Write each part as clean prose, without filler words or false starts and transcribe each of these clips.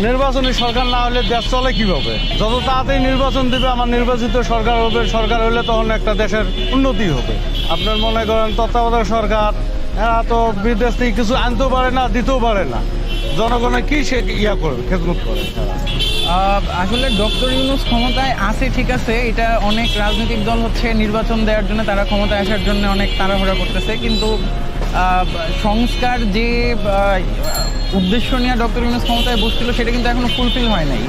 নির্বাচনী সরকার না হলে দেশ চলে কিভাবে? যত তাড়াতাড়ি নির্বাচন দিবে, আমার নির্বাচিত সরকার হবে, সরকার হলে তখন একটা দেশের উন্নতি হবে। আপনার মনে করেন তত্ত্বাবধায়ক সরকার, এরা তো বিদেশ থেকে কিছু আনতেও পারে না, দিতেও পারে না। জনগণের কি সে করবে, খেদমত করে তারা। আসলে ডক্টর ইউনূস ক্ষমতায় আছে, ঠিক আছে, এটা অনেক রাজনৈতিক দল হচ্ছে নির্বাচন দেওয়ার জন্য, তারা ক্ষমতায় আসার জন্য অনেক তাড়াহুড়া করতেছে, কিন্তু সংস্কার যে উদ্দেশ্য নিয়ে ডক্টর ইউনূস ক্ষমতায় বসছিল সেটা কিন্তু এখনো ফুলফিল হয় নাই।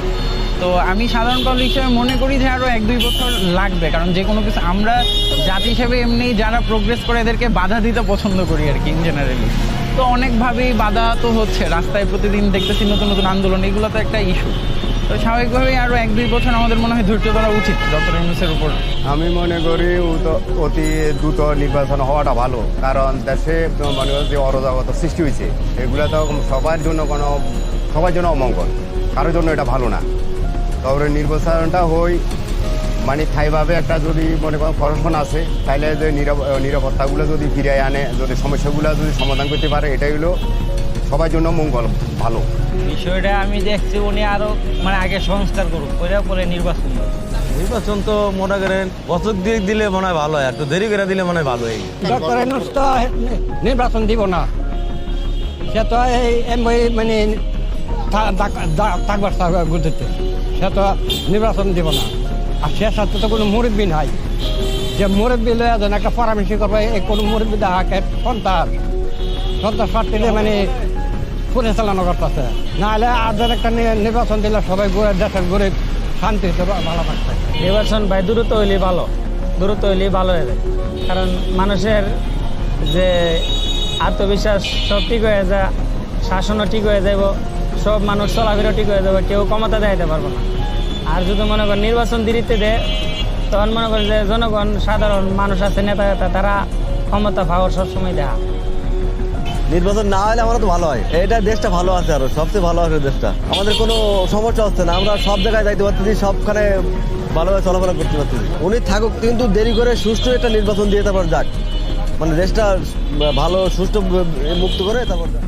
তো আমি সাধারণ পাবলিক হিসেবে মনে করি যে আরও 1-2 বছর লাগবে, কারণ যে কোনো কিছু আমরা জাতি হিসেবে এমনি যারা প্রোগ্রেস করে এদেরকে বাধা দিতে পছন্দ করি আর কি, ইন জেনারেলি। তো অনেকভাবেই বাধা তো হচ্ছে, রাস্তায় প্রতিদিন দেখতেছি নতুন নতুন আন্দোলন, এগুলো তো একটা ইস্যু। তো স্বাভাবিকভাবেই আরও 1-2 বছর আমাদের মনে হয় ধৈর্য ধরা উচিত ডক্টর ইউনূসের উপর। আমি মনে করি অতি দ্রুত নির্বাচন হওয়াটা ভালো, কারণ দেশে মনে করি যে অরাজকতা সৃষ্টি হয়েছে, এগুলো তো সবার জন্য অমঙ্গল, কারোর জন্য এটা ভালো না। তবে নির্বাচনটা হই মানে স্থায়ীভাবে একটা যদি মনে করেন প্রশাসন আছে, তাহলে যে নিরাপত্তাগুলো যদি ফিরিয়ে আনে, যদি সমস্যাগুলো যদি সমাধান করতে পারে, এটাই হলো সবার জন্য মঙ্গল, ভালো। বিষয়টা আমি দেখছি উনি আরো আগে সংস্কার করুক, পরে নির্বাচন করুক। নির্বাচন তো মনে করেন বছর দিয়ে দিলে মনে হয় ভালো হয়, একটু দেরি করে দিলে মনে হয় ভালো হয়। ডক্টর ইউনূস তো নির্বাচন দিব না, সে তো মানে থাকবার গুরুত্বে, সে তো নির্বাচন দিব না। আর সে সাথে তো কোনো মুরব্বী নাই যে মুরব্বী লয়ে যেন একটা পরামর্শ করবে, কোনো মুরব্বী দেখাকে সন্তান স্বার্থে মানে পুরে চালানো করতেছে। নাহলে আর একটা নির্বাচন দিলে সবাই দেশের গরিব শান্তি ভালো থাকছে। নির্বাচন ভাই দ্রুত হইলেই ভালো হয়ে যায়, কারণ মানুষের যে আত্মবিশ্বাস সব ঠিক হয়ে যায়, শাসনও ঠিক হয়ে যাব, সব মানুষ চলাফেরা ঠিক হয়ে যাবে, কেউ ক্ষমতা দেখাতে পারবো না। আর যদি মনে করেন নির্বাচন দেরিতে দেয়, তখন মনে করেন যে জনগণ, সাধারণ মানুষ আছে, নেতা তারা ক্ষমতা পাওয়ার সবসময় দেখা। নির্বাচন না হলে আমার তো ভালো হয়, এটা দেশটা ভালো আছে, আরো সবচেয়ে ভালো আছে দেশটা। আমাদের কোনো সমস্যা হচ্ছে না, আমরা সব জায়গায় যাইতে পারতেছি, সবখানে ভালোভাবে চলাফেরা করতে পারতেছি। উনি থাকুক, কিন্তু দেরি করে সুষ্ঠু একটা নির্বাচন দিয়ে তারপর যাক, মানে দেশটা ভালো সুষ্ঠু মুক্ত করে তারপর যাক।